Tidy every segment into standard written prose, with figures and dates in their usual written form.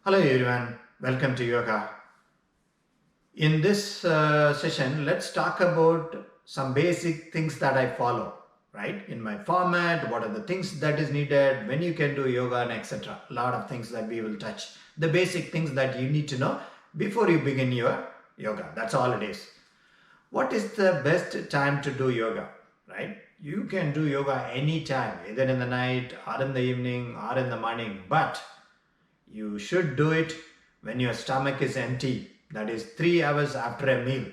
Hello everyone, welcome to yoga. In this session, let's talk about some basic things that I follow, right? In my format, what are the things that is needed, when you can do yoga and etc. A lot of things that we will touch. The basic things that you need to know before you begin your yoga. That's all it is. What is the best time to do yoga, right? You can do yoga anytime, either in the night or in the evening or in the morning, but you should do it when your stomach is empty. That is 3 hours after a meal.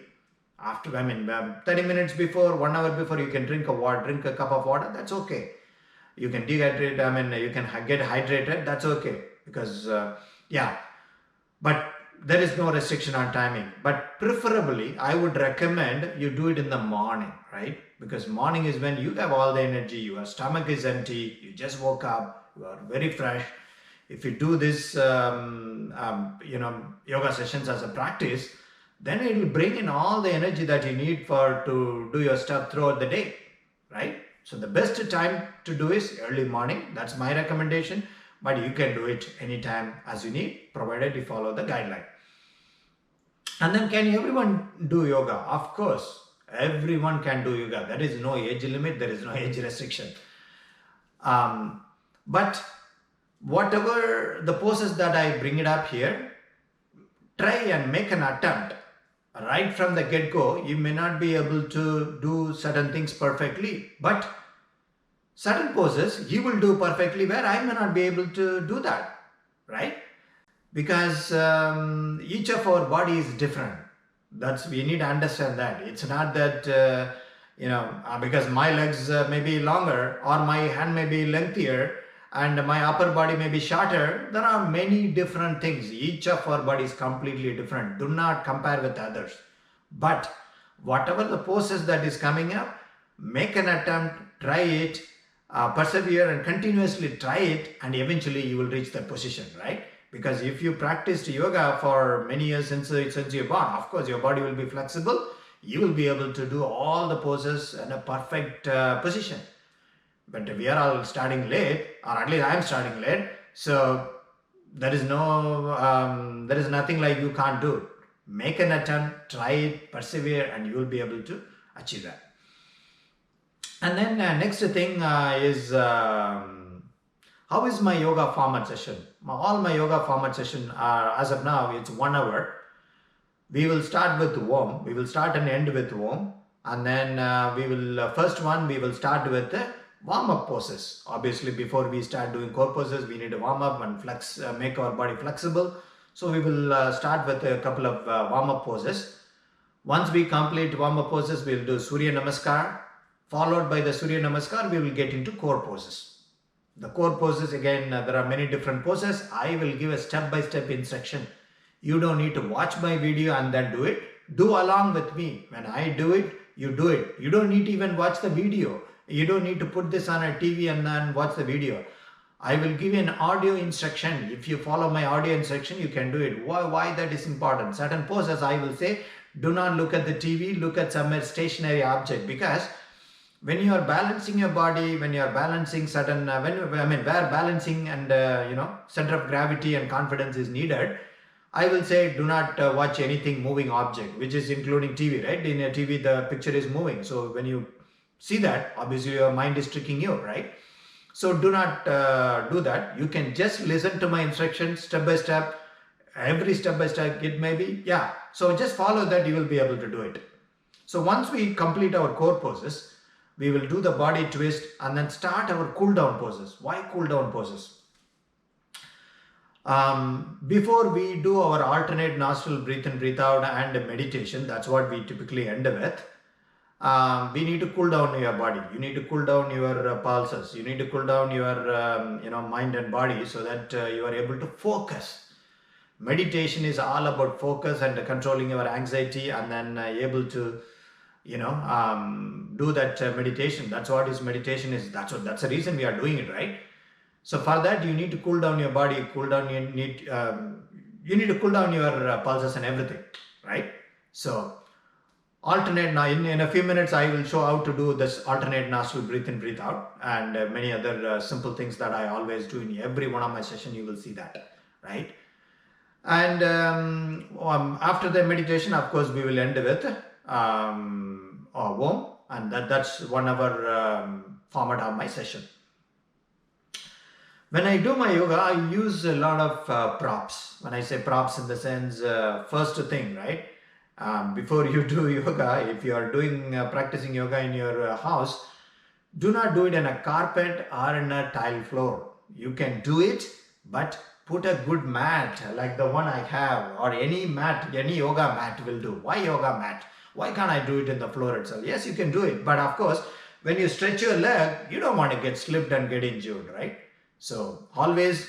30 minutes before, 1 hour before, you can drink a cup of water. That's okay. You can dehydrate. You can get hydrated. That's okay. Because yeah, but there is no restriction on timing. But preferably, I would recommend you do it in the morning, right? Because morning is when you have all the energy. Your stomach is empty. You just woke up. You are very fresh. If you do this yoga sessions as a practice, then it will bring in all the energy that you need to do your stuff throughout the day, right? So the best time to do is early morning. That's my recommendation, but you can do it anytime as you need, provided you follow the guideline. And then, can everyone do yoga? Of course, everyone can do yoga. There is no age limit, there is no age restriction. But whatever the poses that I bring it up here, try and make an attempt. Right from the get-go, you may not be able to do certain things perfectly, but certain poses you will do perfectly where I may not be able to do that, right? Because each of our body is different. We need to understand that. It's not that because my legs may be longer or my hand may be lengthier and my upper body may be shorter. There are many different things. Each of our body is completely different. Do not compare with others. But whatever the poses that is coming up, make an attempt, try it, persevere and continuously try it, and eventually you will reach that position, right? Because if you practiced yoga for many years since you're born, of course your body will be flexible. You will be able to do all the poses in a perfect position. But we are all starting late, or at least I am starting late. So there is nothing like you can't do. Make an attempt, try it, persevere, and you will be able to achieve that. And then next thing is how is my yoga format session? All my yoga format session are, as of now, it's 1 hour. We will start with Om. We will start and end with Om. And then we will start with warm-up poses. Obviously, before we start doing core poses, we need to warm up and make our body flexible. So we will start with a couple of warm-up poses. Once we complete warm-up poses, we will do Surya Namaskar. Followed by the Surya Namaskar, we will get into core poses. The core poses, again, there are many different poses. I will give a step-by-step instruction. You don't need to watch my video and then do it. Do along with me. When I do it, you do it. You don't need to even watch the video. You don't need to put this on a TV and then watch the video. I will give you an audio instruction. If you follow my audio instruction, you can do it. Why that is important? Certain poses I will say, do not look at the TV, look at some stationary object, because when you are balancing your body, when you are balancing certain, where balancing and center of gravity and confidence is needed, I will say do not watch anything moving object, which is including TV, right? In a TV, the picture is moving. So when you see that, obviously your mind is tricking you, right? So do not do that. You can just listen to my instructions step by step, every step by step it may be. Yeah. So just follow that, you will be able to do it. So once we complete our core poses, we will do the body twist and then start our cool down poses. Why cool down poses? Before we do our alternate nostril breathe in, breathe out and meditation, that's what we typically end with. We need to cool down your body. You need to cool down your pulses. You need to cool down your mind and body so that you are able to focus. Meditation is all about focus and controlling your anxiety and then able to do that meditation. That's what is meditation is. That's the reason we are doing it, right? So for that, you need to cool down your body, you need to cool down your pulses and everything, right? So alternate, now in a few minutes, I will show how to do this alternate nostril breathe in, breathe out, and many other simple things that I always do in every one of my sessions. You will see that, right? And after the meditation, of course, we will end with Om, and that's 1 hour format of my session. When I do my yoga, I use a lot of props. When I say props, in the sense, first thing, right? Before you do yoga, if you are doing practicing yoga in your house, do not do it in a carpet or in a tile floor. You can do it, but put a good mat like the one I have, or any mat, any yoga mat will do. Why yoga mat? Why can't I do it in the floor itself? Yes, you can do it, but of course, when you stretch your leg, you don't want to get slipped and get injured, right? So always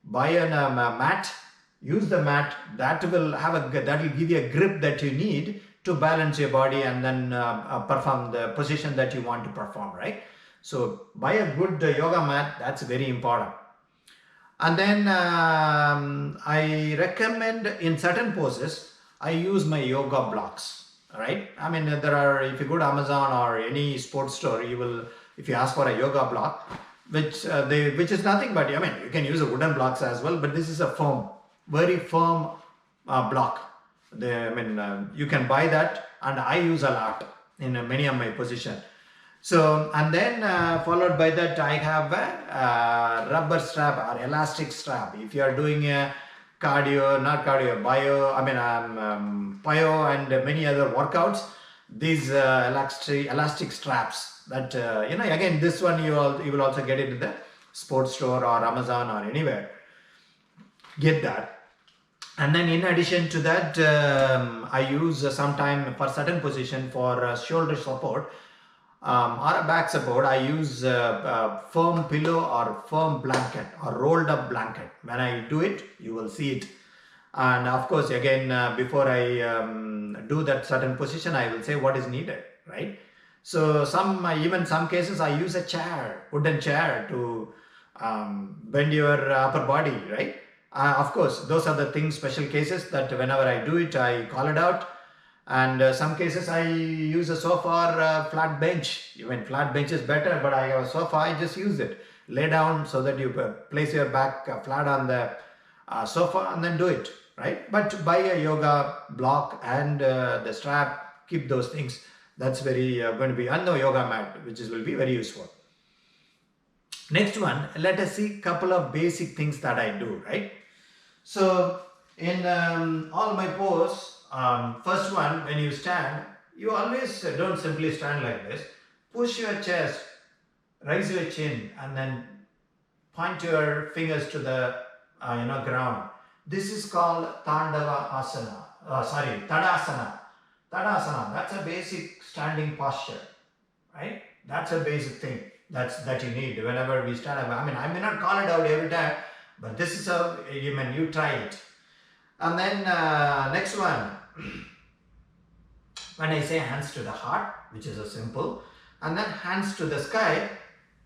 buy a mat, use the mat. That will give you a grip that you need to balance your body and then perform the position that you want to perform, right? So buy a good yoga mat. That's very important. And then I recommend in certain poses, I use my yoga blocks, right? I mean, there are, if you go to Amazon or any sports store, you will, if you ask for a yoga block, which is nothing but, I mean, you can use a wooden blocks as well, but this is a firm, very firm block. You can buy that, and I use a lot in many of my positions. So, and then followed by that, I have a rubber strap or elastic strap. If you are doing a cardio, not cardio, bio and many other workouts, these elastic straps that, again, this one you will also get it in the sports store or Amazon or anywhere. Get that. And then in addition to that, I use sometime for certain position for shoulder support, or a back support, I use a firm pillow or firm blanket or rolled up blanket. When I do it, you will see it. And of course, again, before I do that certain position, I will say what is needed, right? So even some cases, I use a chair, wooden chair to bend your upper body, right? Of course, those are the things, special cases that whenever I do it, I call it out. And some cases I use a sofa or a flat bench. Even flat bench is better, but I have a sofa, I just use it. Lay down so that you place your back flat on the sofa and then do it, right? But buy a yoga block and the strap, keep those things. That's very going to be on the yoga mat, which will be very useful. Next one, let us see a couple of basic things that I do, right? So in all my poses, first one, when you stand, you always don't simply stand like this. Push your chest, raise your chin, and then point your fingers to the ground. This is called Tadasana. Tadasana. That's a basic standing posture, right? That's a basic thing that you need whenever we stand up. I mean, I may not call it out every time, but this is how you try it. And then next one, when I say hands to the heart, which is a simple, and then hands to the sky,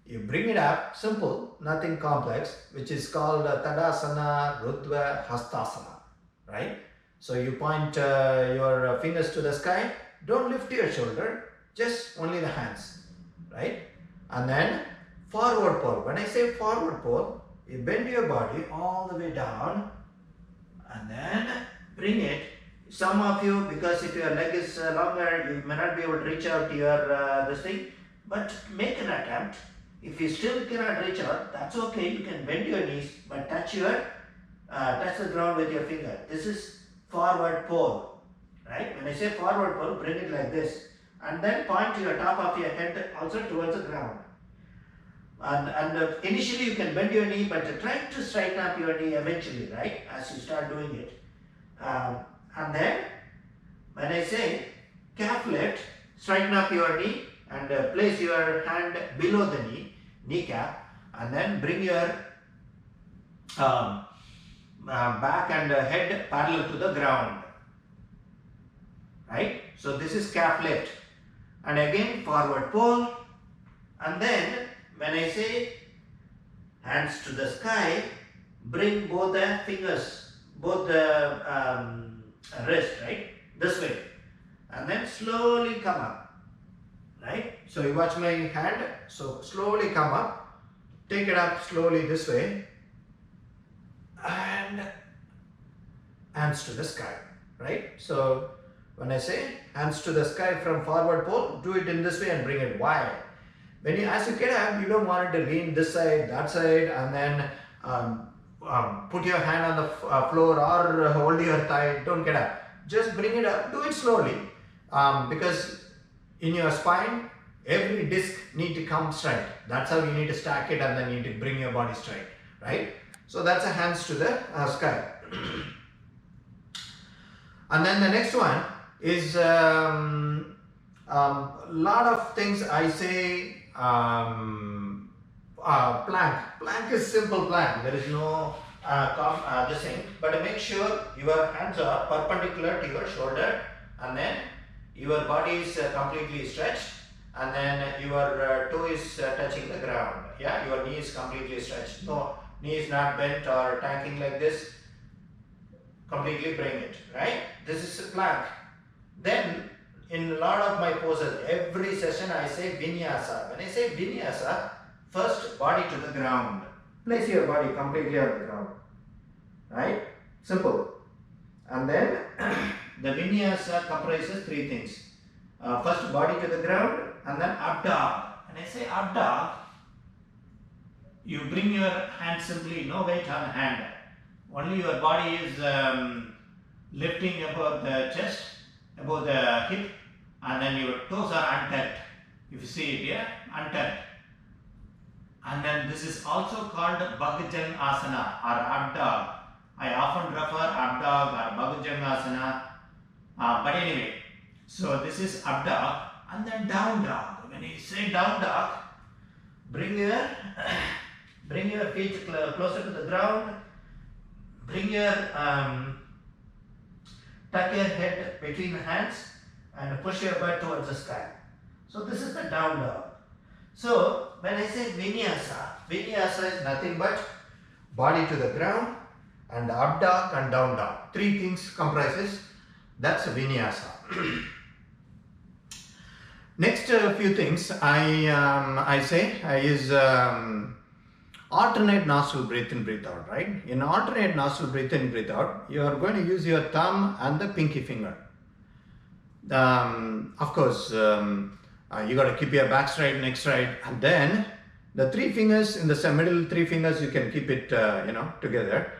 you bring it up, simple, nothing complex, which is called Tadasana, Rudva, Hastasana, right? So you point your fingers to the sky, don't lift your shoulder, just only the hands, right? And then forward fold. When I say forward fold, you bend your body all the way down and then bring it. Some of you, because if your leg is longer, you may not be able to reach out to your this thing, but make an attempt. If you still cannot reach out, that's okay. You can bend your knees, but touch the ground with your finger. This is forward fold, right? When I say forward fold, bring it like this, and then point your top of your head also towards the ground. And initially you can bend your knee, but try to straighten up your knee eventually, right? As you start doing it. And then, when I say calf lift, straighten up your knee and place your hand below the kneecap, and then bring your back and head parallel to the ground, right? So this is calf lift. And again, forward fold, and then when I say hands to the sky, bring both the fingers, both the wrist, right? This way. And then slowly come up, right? So you watch my hand. So slowly come up. Take it up slowly this way. And hands to the sky, right? So when I say hands to the sky from forward pole, do it in this way and bring it wide. When you, as you get up, you don't want it to lean this side, that side, and then put your hand on the floor or hold your thigh. Don't get up. Just bring it up. Do it slowly, because in your spine, every disc need to come straight. That's how you need to stack it, and then you need to bring your body straight, right? So that's a hands to the sky. And then the next one is lot of things I say. Plank. Plank is simple plank. There is no this thing, but make sure your hands are perpendicular to your shoulder, and then your body is completely stretched, and then your toe is touching the ground. Yeah, your knee is completely stretched. No, knee is not bent or tanking like this. Completely bring it, right? This is a plank. Then in a lot of my poses, every session I say Vinyasa. When I say Vinyasa, first body to the ground. Place your body completely on the ground, right? Simple. And then the Vinyasa comprises three things. First body to the ground, and then up dog. When I say up dog, you bring your hand simply, no weight on hand. Only your body is lifting above the chest, above the hip, and then your toes are untucked. If you see it here, untucked. And then this is also called Bhagavatam Asana or up dog. I often refer up dog or Bhagavatam Asana. But anyway, so this is up dog, and then down dog. When you say down dog, bring your feet closer to the ground. Bring your tuck your head between the hands and push your butt towards the sky. So this is the down dog. So when I say Vinyasa, Vinyasa is nothing but body to the ground and up dog and down dog. Three things comprises. That's Vinyasa. Next few things I say is alternate nostril breathe in, breathe out, right? In alternate nostril breathe in, breathe out, you are going to use your thumb and the pinky finger. Of course, you got to keep your back straight, neck straight, and then the three fingers in the middle, three fingers you can keep it, together,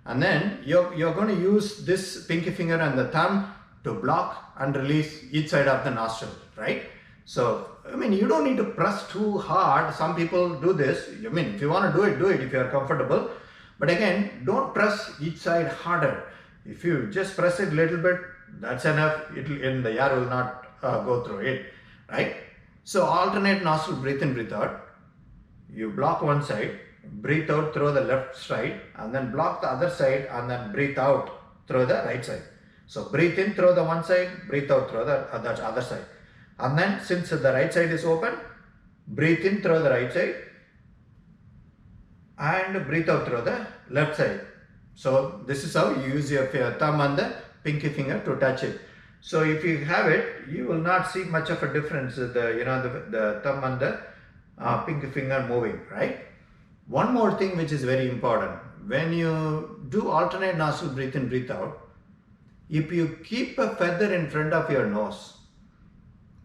and then you're going to use this pinky finger and the thumb to block and release each side of the nostril, right? So I mean, you don't need to press too hard. Some people do this. I mean, if you want to do it if you are comfortable. But again, don't press each side harder. If you just press it a little bit, that's enough. The air will not go through it, right? So alternate nostril breathe in, breathe out. You block one side, breathe out through the left side, and then block the other side, and then breathe out through the right side. So breathe in through the one side, breathe out through the other side. And then since the right side is open, breathe in through the right side and breathe out through the left side. So this is how you use your thumb and the pinky finger to touch it. So if you have it, you will not see much of a difference, the thumb and the pinky finger moving, right? One more thing which is very important. When you do alternate nostril breathe in, breathe out, if you keep a feather in front of your nose,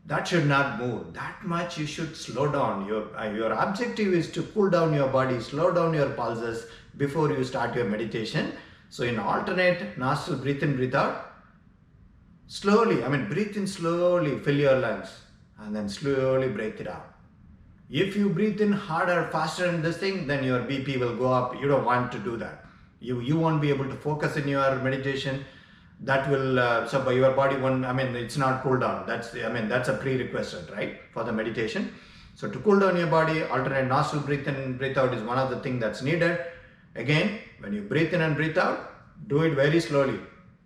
that should not move. That much you should slow down. Your objective is to cool down your body, slow down your pulses before you start your meditation. So in alternate nostril breathe in, breathe out, slowly, breathe in slowly, fill your lungs, and then slowly breathe it out. If you breathe in harder, faster in this thing, then your BP will go up. You don't want to do that. You won't be able to focus in your meditation. That will, so by your body won't, it's not cool down. That's a prerequisite, right, for the meditation. So to cool down your body, alternate nostril breathe in, breathe out is one of the things that's needed. Again, when you breathe in and breathe out, do it very slowly.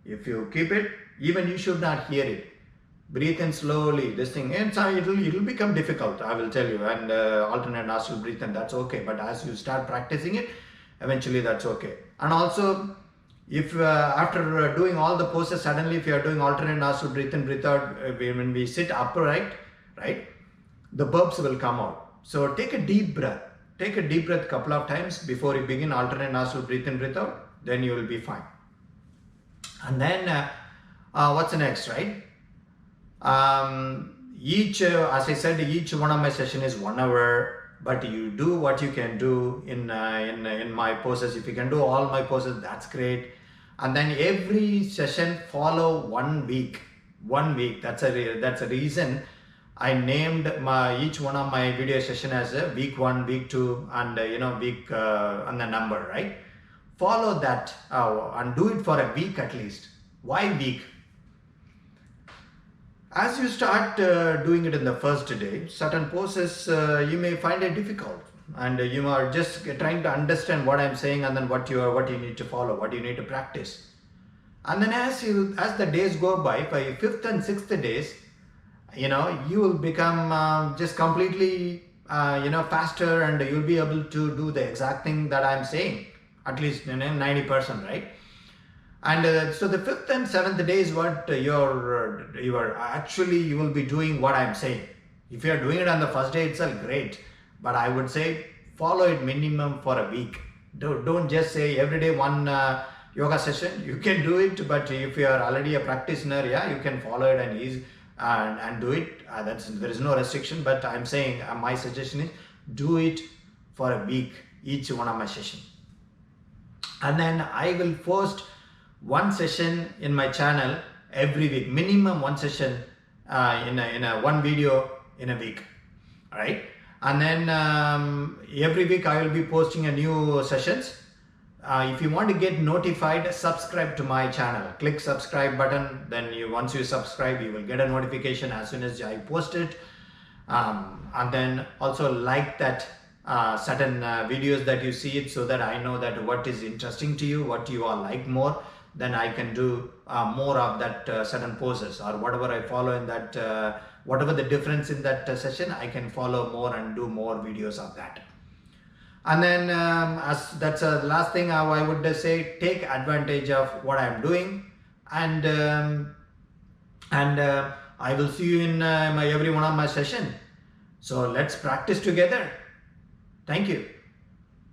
If you keep it, even you should not hear it. Breathe in slowly, this thing, and so it will become difficult, I will tell you, and alternate nostril breathe in, that's okay. But as you start practicing it, eventually that's okay. And also, if after doing all the poses, suddenly if you are doing alternate nostril breathe in, breathe out, when we sit upright, right, the burps will come out. So take a deep breath. Take a deep breath a couple of times before you begin alternate nostril breathe in, breathe out, then you will be fine. And then what's next, right? As I said, each one of my session is 1 hour, but you do what you can do in my poses. If you can do all my poses, that's great. And then every session follow 1 week. 1 week. That's a reason I named each one of my video session as a week 1, week 2, and week and the number, right? Follow that and do it for a week at least. Why week? As you start doing it in the first day, certain poses you may find it difficult, and you are just trying to understand what I'm saying, and then what you need to follow, what you need to practice. And then as the days go by 5th and 6th days, you will become just completely faster, and you'll be able to do the exact thing that I'm saying, at least 90%, right? And so the 5th and 7th day is what you will be doing what I'm saying. If you are doing it on the first day itself, great. But I would say follow it minimum for a week. Don't just say every day one yoga session. You can do it, but if you are already a practitioner, you can follow it and do it. There is no restriction. But I'm saying my suggestion is do it for a week, each one of my sessions. And then I will post 1 session in my channel every week, minimum 1 session in a 1 video in a week, all right? And then every week I will be posting a new sessions. If you want to get notified, subscribe to my channel. Click subscribe button. Then once you subscribe, you will get a notification as soon as I post it. And then also like that certain videos that you see it, so that I know that what is interesting to you, what you all like more. Then I can do more of that certain poses, or whatever I follow in that, whatever the difference in that session, I can follow more and do more videos of that. And then as that's the last thing I would say, take advantage of what I'm doing, and I will see you in every one of my session. So let's practice together. Thank you.